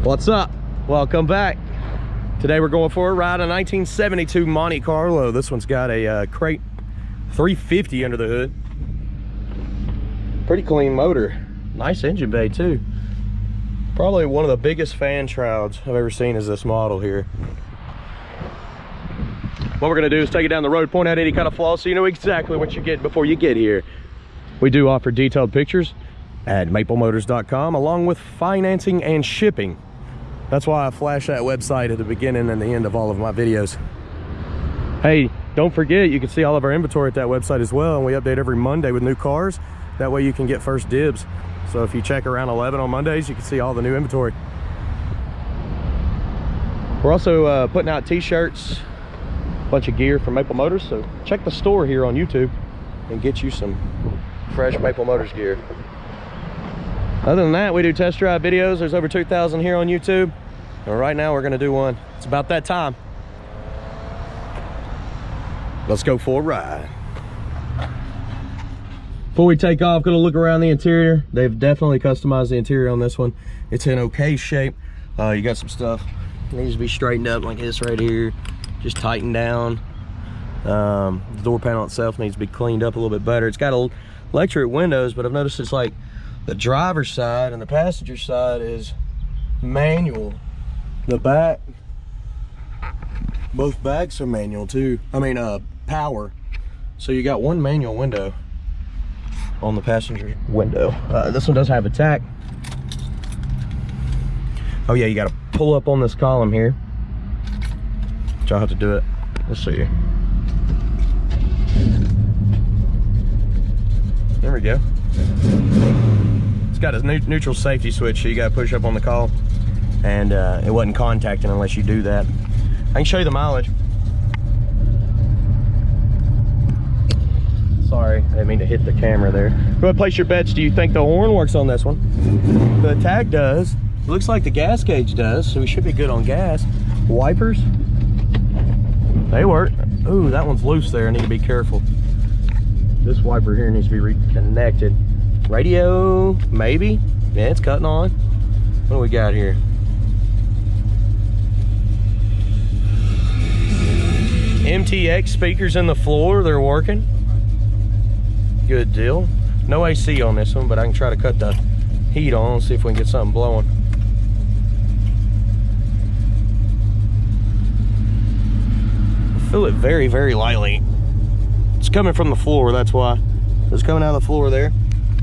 What's up? Welcome back. Today we're going for a ride, a 1972 Monte Carlo. This one's got a crate 350 under the hood. Pretty clean motor. Nice engine bay too. Probably one of the biggest fan shrouds I've ever seen is this model here. What we're gonna do is take it down the road, point out any kind of flaws so you know exactly what you're getting before you get here. We do offer detailed pictures at maplemotors.com along with financing and shipping. That's why I flash that website at the beginning and the end of all of my videos. Hey, don't forget, you can see all of our inventory at that website as well, and we update every Monday with new cars. That way you can get first dibs. So if you check around 11 on Mondays, you can see all the new inventory. We're also putting out t-shirts, a bunch of gear from Maple Motors, so check the store here on YouTube and get you some fresh Maple Motors gear. Other than that, we do test drive videos. There's over 2,000 here on YouTube. And right now we're gonna do one. It's about that time. Let's go for a ride. Before we take off, gonna look around the interior. They've definitely customized the interior on this one. It's in okay shape. You got some stuff that needs to be straightened up like this right here. Just tightened down. The door panel itself needs to be cleaned up a little bit better. It's got electric windows, but I've noticed it's like the driver's side and the passenger side is manual. The back, both backs are manual too. I mean, power. So you got one manual window on the passenger window. This one does have a tach. Oh yeah, you got to pull up on this column here. Which I'll have to do it. Let's see here. There we go. It's got a neutral safety switch, so you got to push up on the column, and it wasn't contacting unless you do that. I can show you the mileage. Sorry, I didn't mean to hit the camera there. Go ahead and place your bets. Do you think the horn works on this one? The tag does. It looks like the gas gauge does, so we should be good on gas. Wipers, they work. Ooh, that one's loose there. I need to be careful. This wiper here needs to be reconnected. Radio, maybe. Yeah, it's cutting on. What do we got here? MTX speakers in the floor, they're working. Good deal. No AC on this one, but I can try to cut the heat on, see if we can get something blowing. I feel it very, very lightly. It's coming from the floor, that's why. It's coming out of the floor there.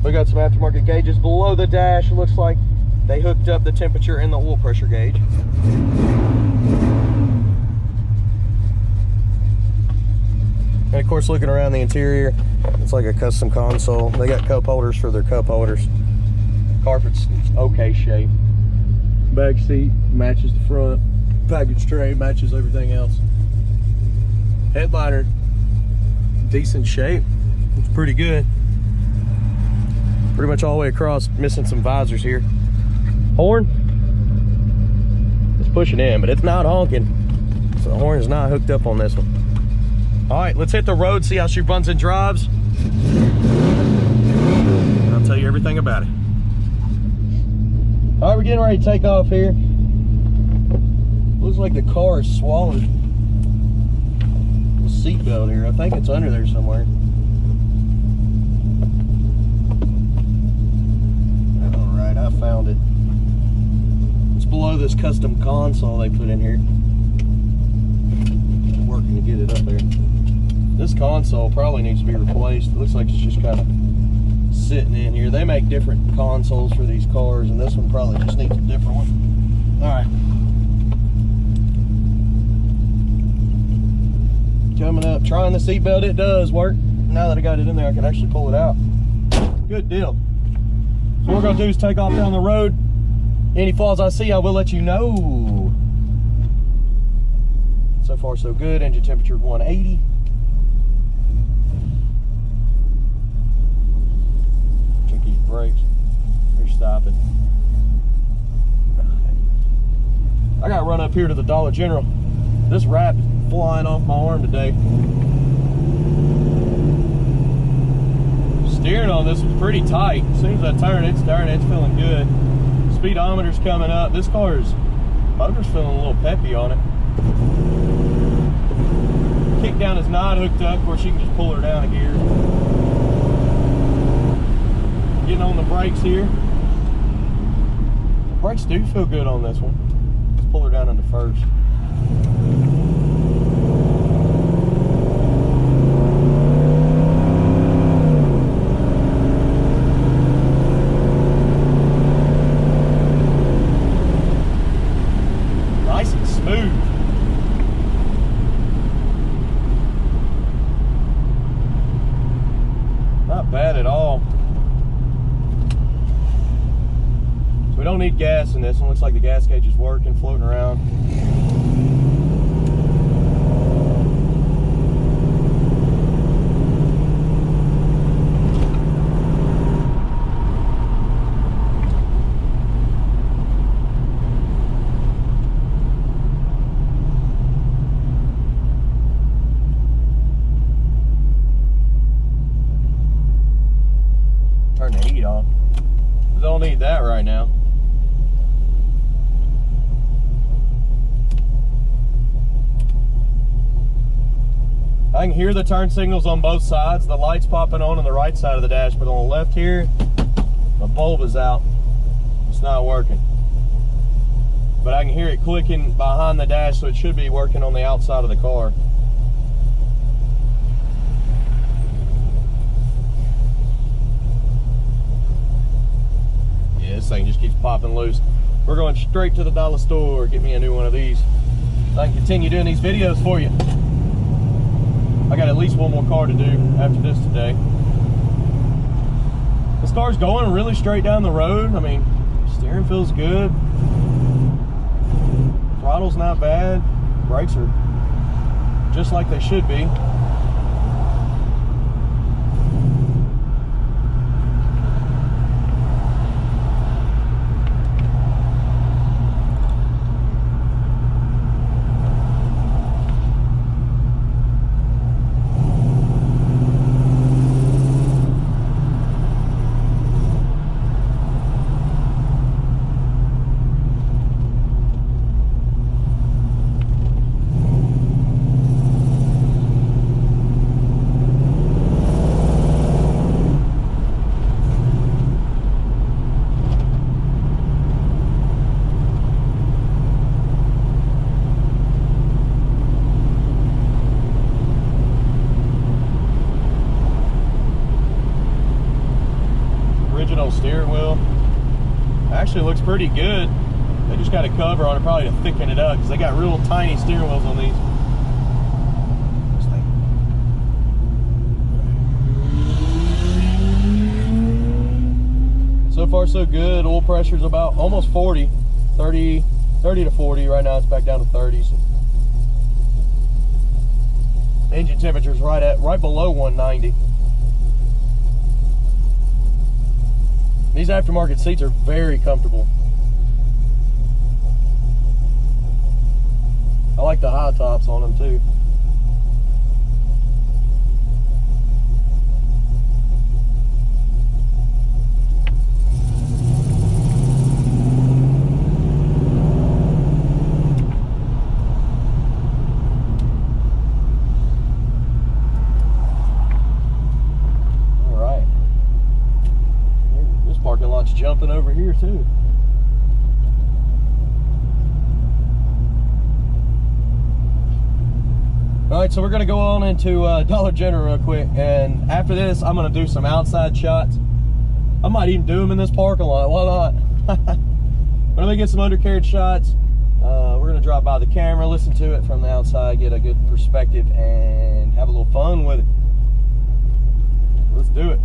We got some aftermarket gauges below the dash. It looks like they hooked up the temperature and the oil pressure gauge. And of course, looking around the interior, it's like a custom console. They got cup holders for their cup holders. Carpet's okay shape. Back seat matches the front. Package tray matches everything else. Headliner, decent shape. It's pretty good. Pretty much all the way across, missing some visors here. Horn, it's pushing in, but it's not honking. So the horn is not hooked up on this one. All right, let's hit the road, see how she runs and drives. And I'll tell you everything about it. All right, we're getting ready to take off here. Looks like the car is swallowed the seat belt here. I think it's under there somewhere. All right, I found it. It's below this custom console they put in here. I'm working to get it up there. This console probably needs to be replaced. It looks like it's just kind of sitting in here. They make different consoles for these cars, and this one probably just needs a different one. All right. up. Trying the seatbelt, it does work. Now that I got it in there, I can actually pull it out. Good deal. So what we're gonna do is take off down the road. Any flaws I see, I will let you know. So far, so good. Engine temperature 180. Check these brakes. They're stopping. I got to run up here to the Dollar General. This wrap is flying off my arm today. Steering on this was pretty tight. As soon as I turn, it's feeling good. Speedometer's coming up. This car's motor's feeling a little peppy on it. Kick down is not hooked up. Of course, you can just pull her down a gear. Getting on the brakes here. The brakes do feel good on this one. Let's pull her down into first. Nice and smooth. Not bad at all. So we don't need gas in this one. Looks like the gas gauge is working, floating around. Turn the heat on. Don't need that right now. I can hear the turn signals on both sides. The light's popping on the right side of the dash, but on the left here, the bulb is out. It's not working. But I can hear it clicking behind the dash, so it should be working on the outside of the car. Yeah, this thing just keeps popping loose. We're going straight to the dollar store. Get me a new one of these so I can continue doing these videos for you. I got at least one more car to do after this today. This car's going really straight down the road. I mean, steering feels good. Throttle's not bad. Brakes are just like they should be. Steering wheel actually looks pretty good. They just got a cover on it probably to thicken it up because they got real tiny steering wheels on these. So far so good. Oil pressure's about almost 40, 30 to 40. Right now it's back down to 30s. Engine temperature's right below 190. These aftermarket seats are very comfortable. I like the high tops on them too. Parking lot's jumping over here too. All right, so we're gonna go on into Dollar General real quick, and after this, I'm gonna do some outside shots. I might even do them in this parking lot. Why not? But let me get some undercarriage shots. We're gonna to drop by the camera, listen to it from the outside, get a good perspective, and have a little fun with it. Let's do it.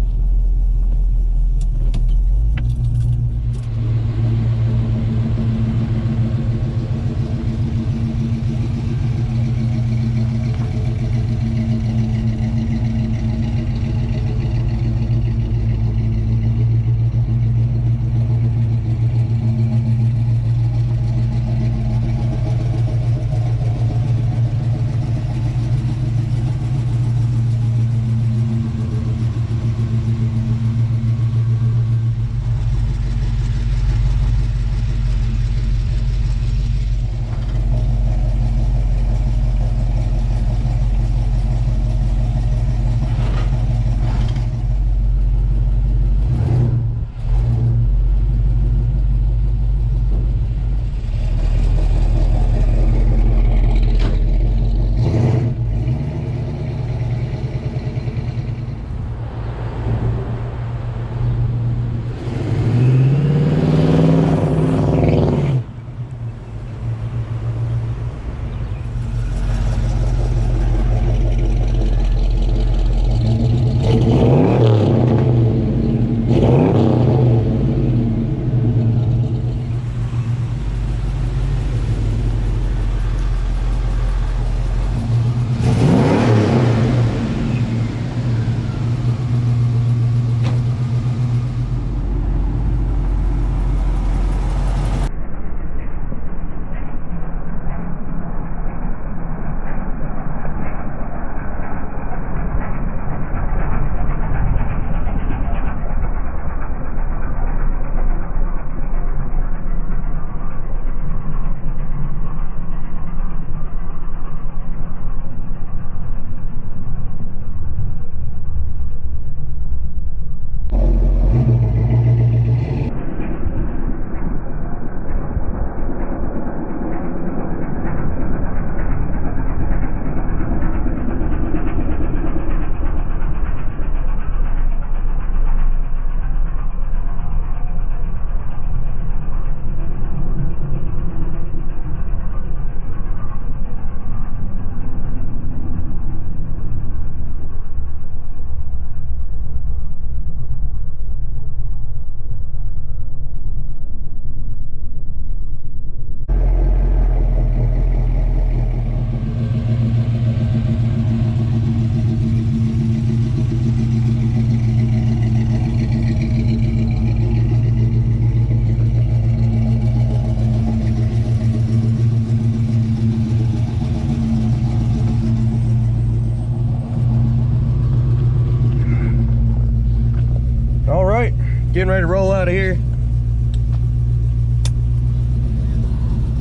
Getting ready to roll out of here.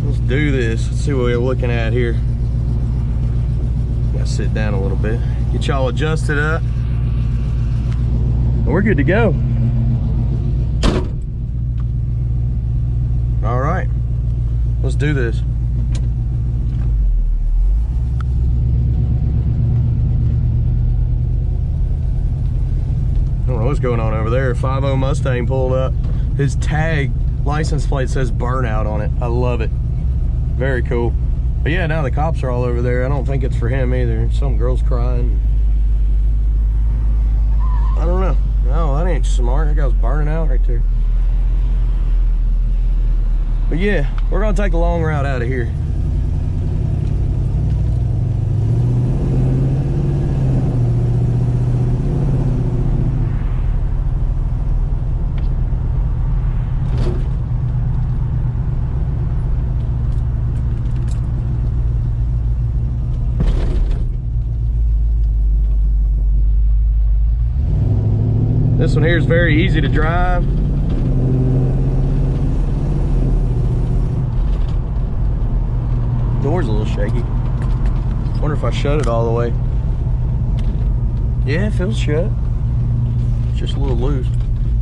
Let's do this. Let's see what we're looking at here. Gotta sit down a little bit. Get y'all adjusted up. And we're good to go. All right, let's do this. I don't know what's going on over there. 5.0 Mustang pulled up. His tag license plate says burnout on it. I love it. Very cool. But yeah, now the cops are all over there. I don't think it's for him either. Some girl's crying. I don't know. No, that ain't smart. That guy's burning out right there. But yeah, we're gonna take the long route out of here. This one here is very easy to drive. Door's a little shaky. Wonder if I shut it all the way. Yeah, it feels shut. It's just a little loose.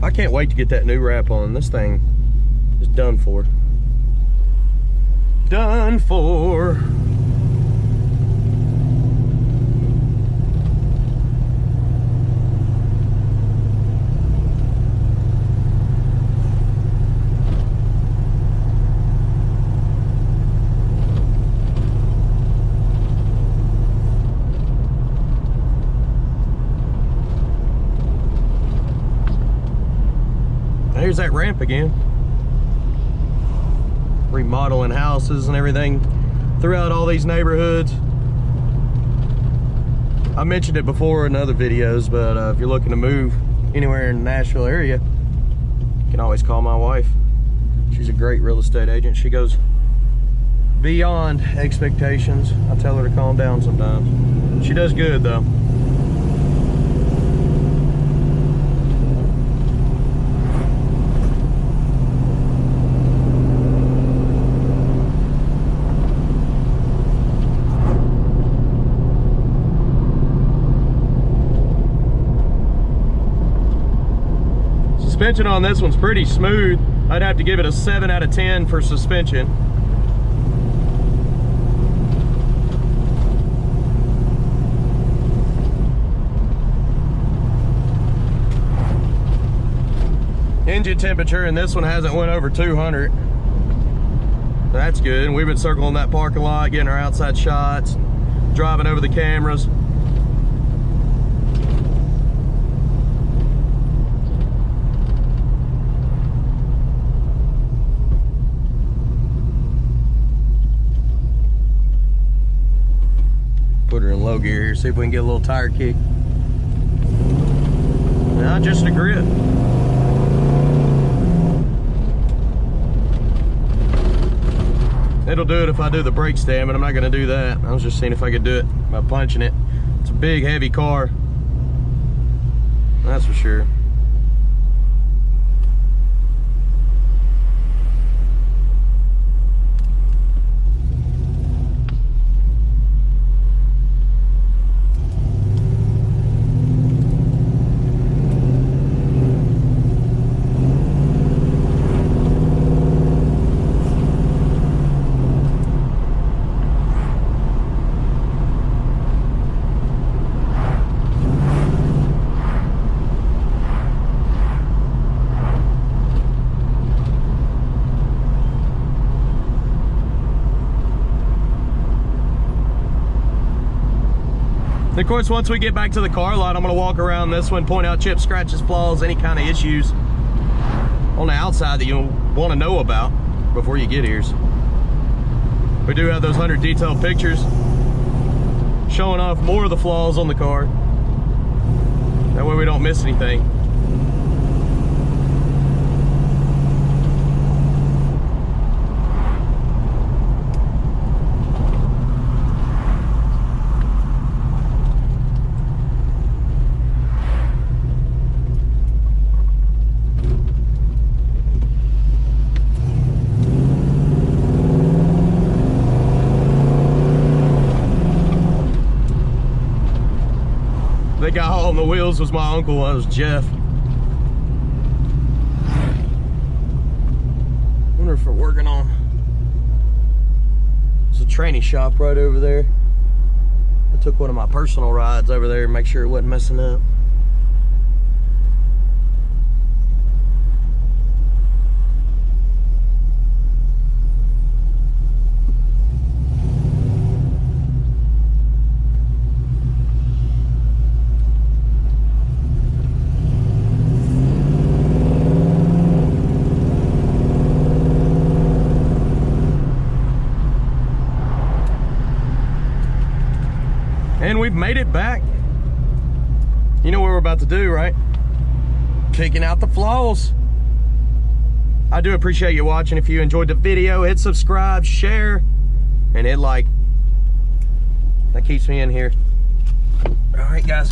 I can't wait to get that new wrap on. This thing is done for. Done for. there's that ramp again. Remodeling houses and everything throughout all these neighborhoods. I mentioned it before in other videos, but if you're looking to move anywhere in the Nashville area, you can always call my wife. She's a great real estate agent. She goes beyond expectations. I tell her to calm down sometimes. She does good though. Suspension on this one's pretty smooth. I'd have to give it a 7 out of 10 for suspension. Engine temperature in this one hasn't went over 200. That's good. And we've been circling that parking lot, getting our outside shots, driving over the cameras. Put her in low gear here, see if we can get a little tire kick. Nah, just a grip. It'll do it if I do the brake stand, but I'm not gonna do that. I was just seeing if I could do it by punching it. It's a big, heavy car. That's for sure. Of course, once we get back to the car lot, I'm gonna walk around this one, point out chips, scratches, flaws, any kind of issues on the outside that you'll want to know about before you get here. We do have those 100 detailed pictures showing off more of the flaws on the car. That way we don't miss anything. The guy on the wheels was my uncle. That was Jeff. Wonder if we're working on. There's a training shop right over there. I took one of my personal rides over there to make sure it wasn't messing up. And we've made it back. You know what we're about to do, right? Picking out the flaws. I do appreciate you watching. If you enjoyed the video, hit subscribe, share, and hit like. That keeps me in here. All right, guys.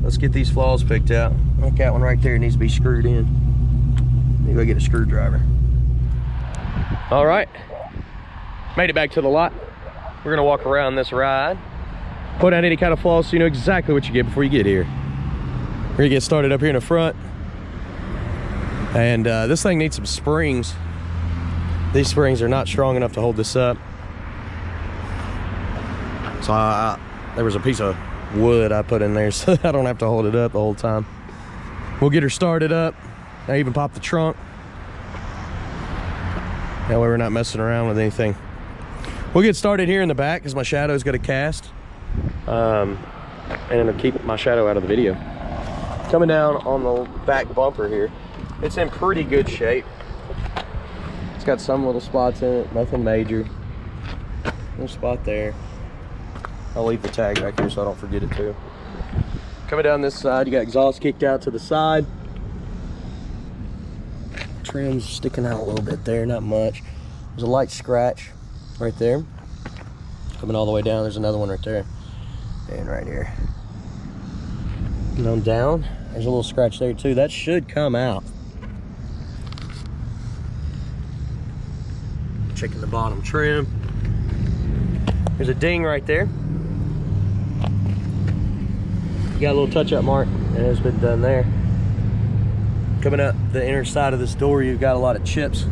Let's get these flaws picked out. Like that one right there needs to be screwed in. Need to go get a screwdriver. All right. Made it back to the lot. We're gonna walk around this ride. Put out any kind of flaws so you know exactly what you get before you get here. We're gonna get started up here in the front. And this thing needs some springs. These springs are not strong enough to hold this up. So there was a piece of wood I put in there so I don't have to hold it up the whole time. We'll get her started up. I even popped the trunk. That way we're not messing around with anything. We'll get started here in the back because my shadow's got a cast. And it'll keep my shadow out of the video. Coming down on the back bumper here, It's in pretty good shape. It's got some little spots in it, nothing major. No spot there. I'll leave the tag back here so I don't forget it too. Coming down this side, you got exhaust kicked out to the side. Trim's sticking out a little bit there, not much. There's a light scratch right there. Coming all the way down, there's another one right there. And right here. And on down, there's a little scratch there too. That should come out. Checking the bottom trim. There's a ding right there. You got a little touch-up mark, and it's been done there. Coming up the inner side of this door, you've got a lot of chips. A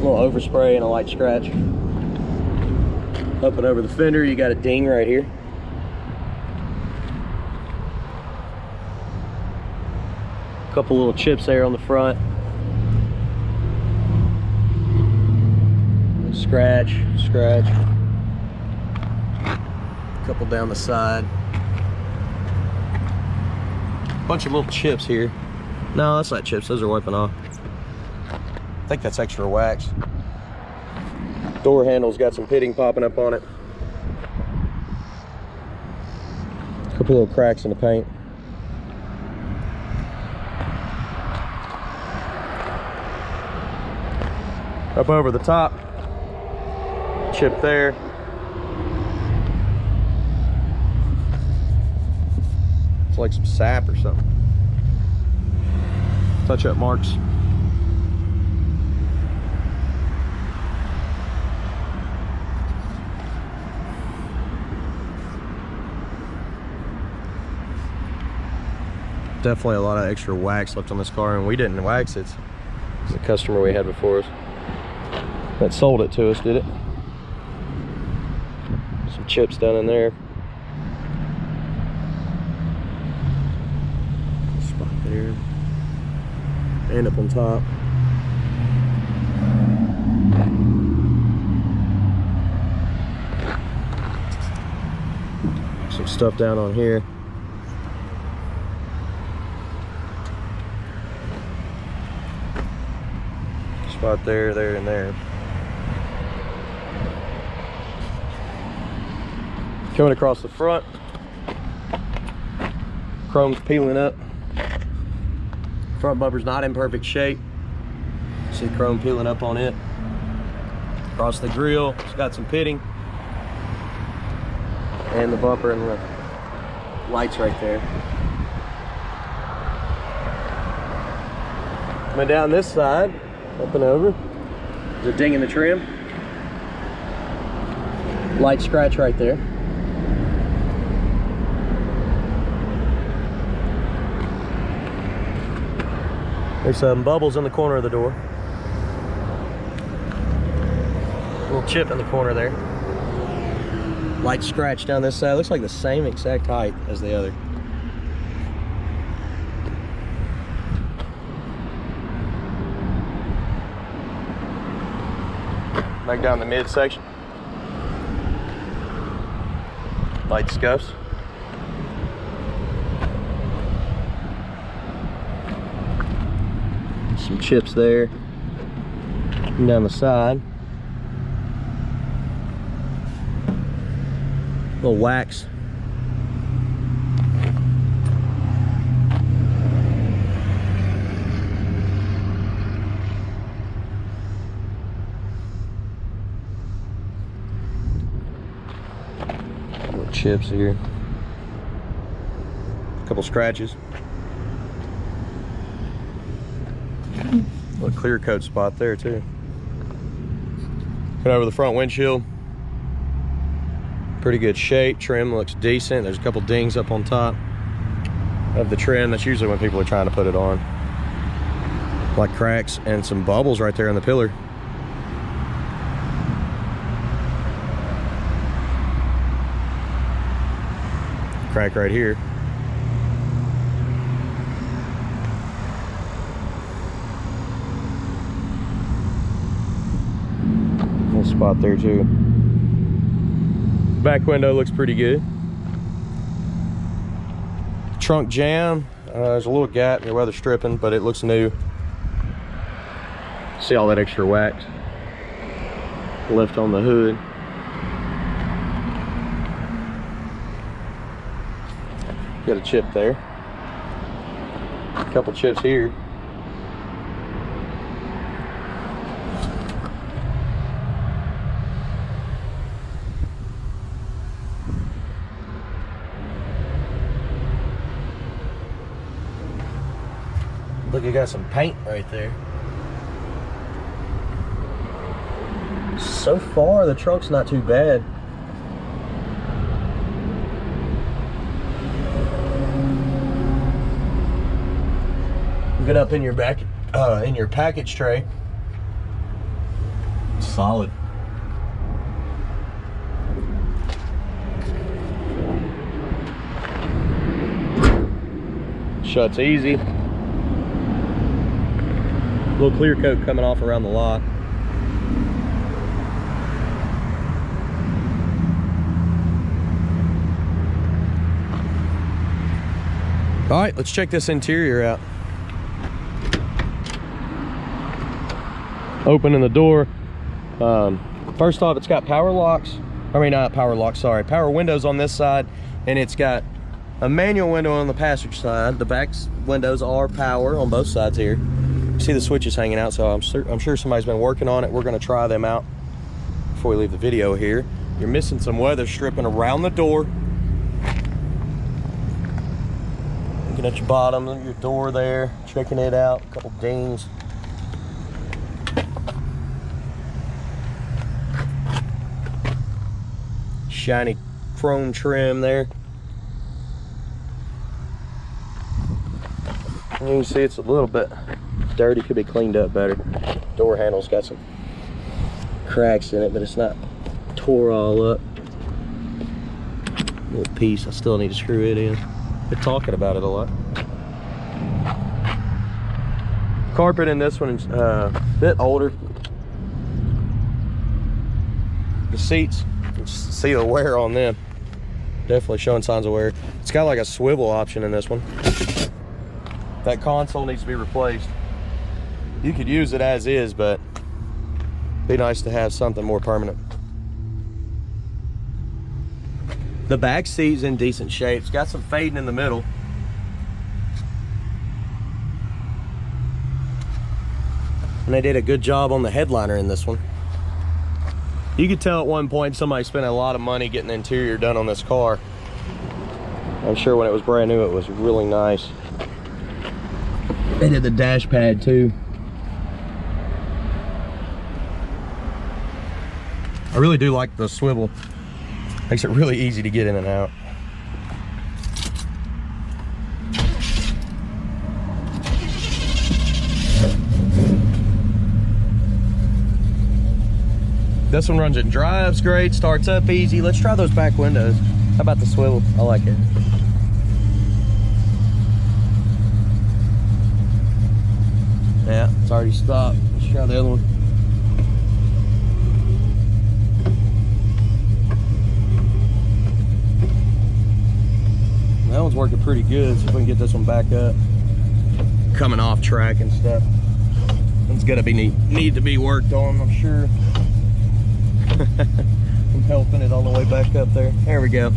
little overspray and a light scratch. Up and over the fender, you got a ding right here. A couple little chips there on the front. Scratch, scratch. A couple down the side. Bunch of little chips here. No, that's not chips, those are wiping off. I think that's extra wax. Door handle's got some pitting popping up on it. A couple little cracks in the paint. Up over the top, chip there. It's like some sap or something. Touch-up marks. Definitely a lot of extra wax left on this car, and we didn't wax it. It's a customer we had before us that sold it to us, did it? Some chips down in there. Spot there. And up on top. Some stuff down on here. Spot there, there, and there. Coming across the front, chrome's peeling up. Front bumper's not in perfect shape. See chrome peeling up on it. Across the grille, it's got some pitting. And the bumper and the lights right there. Coming down this side, up and over, there's a ding in the trim. Light scratch right there. There's some bubbles in the corner of the door. A little chip in the corner there. Light scratch down this side. Looks like the same exact height as the other. Back down the midsection. Light scuffs. Some chips there. And down the side. Little wax. Little chips here. A couple scratches. A clear coat spot there too. Coming over the front windshield. Pretty good shape. Trim looks decent. There's a couple dings up on top of the trim. That's usually when people are trying to put it on. Like cracks and some bubbles right there in the pillar. Crack right here. Little spot there too. Back window looks pretty good. Trunk jam, there's a little gap, your weather stripping, but it looks new. See all that extra wax left on the hood. Got a chip there. A couple chips here. Look, you got some paint right there. So far, the truck's not too bad. Get up in your package tray. Solid. Shuts easy. Little clear coat coming off around the lot. All right, let's check this interior out. Opening the door. First off, it's got power locks. I mean, not power locks, sorry. Power windows on this side, and it's got a manual window on the passenger side. The back windows are power on both sides here. See the switches hanging out, so I'm sure somebody's been working on it. We're gonna try them out before we leave the video here. You're missing some weather stripping around the door. Looking at your bottom, your door there, checking it out, a couple dings. Shiny chrome trim there. And you can see it's a little bit dirty, could be cleaned up better. Door handle's got some cracks in it, but it's not tore all up. Little piece, I still need to screw it in. Been talking about it a lot. Carpet in this one is a bit older. The seats, you can see the wear on them. Definitely showing signs of wear. It's got like a swivel option in this one. That console needs to be replaced. You could use it as is, but it'd be nice to have something more permanent. The back seat's in decent shape. It's got some fading in the middle. And they did a good job on the headliner in this one. You could tell at one point somebody spent a lot of money getting the interior done on this car. I'm sure when it was brand new, it was really nice. They did the dash pad too. I really do like the swivel. Makes it really easy to get in and out. This one runs and drives great, starts up easy. Let's try those back windows. How about the swivel? I like it. Yeah, it's already stopped. Let's try the other one. That one's working pretty good. See if we can get this one back up. Coming off track and stuff. It's gonna be need to be worked on, I'm sure. I'm helping it on the way back up there. There we go.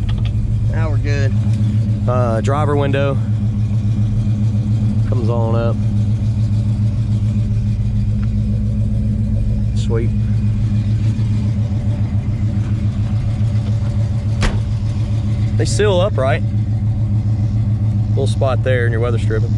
Now we're good. Driver window comes on up. Sweet. They seal up right. Little spot there in your weather stripping.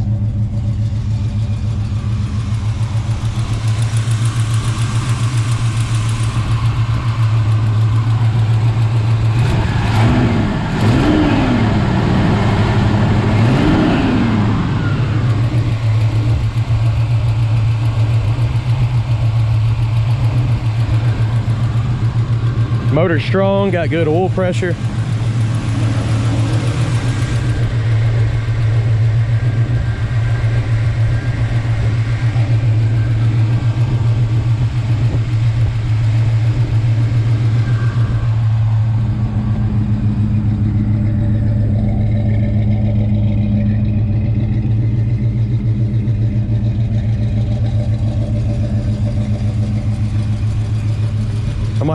Motor's strong, got good oil pressure.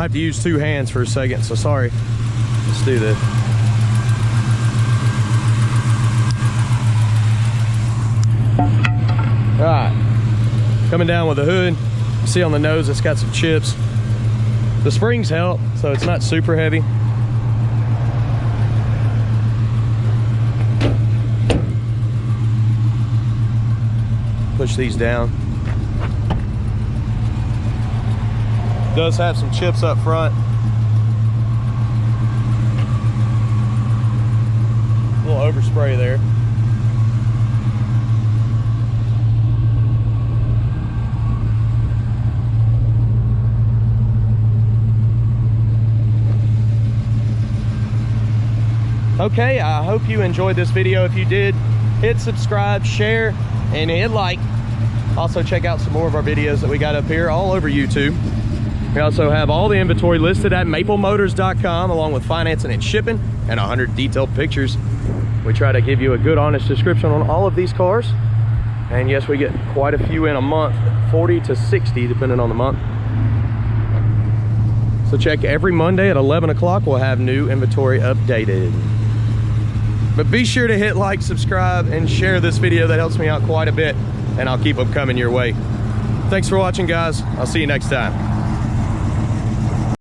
have to use 2 hands for a second, so sorry. Let's do this. All right, coming down with the hood. You see on the nose it's got some chips. The springs help, so it's not super heavy. Push these down. Does have some chips up front. A little overspray there. Okay, I hope you enjoyed this video. If you did, hit subscribe, share, and hit like. Also check out some more of our videos that we got up here all over YouTube. We also have all the inventory listed at maplemotors.com, along with financing and shipping and 100 detailed pictures. We try to give you a good, honest description on all of these cars. And yes, we get quite a few in a month, 40 to 60 depending on the month. So check every Monday at 11 o'clock. We'll have new inventory updated. But be sure to hit like, subscribe, and share this video. That helps me out quite a bit, and I'll keep them coming your way. Thanks for watching, guys. I'll see you next time.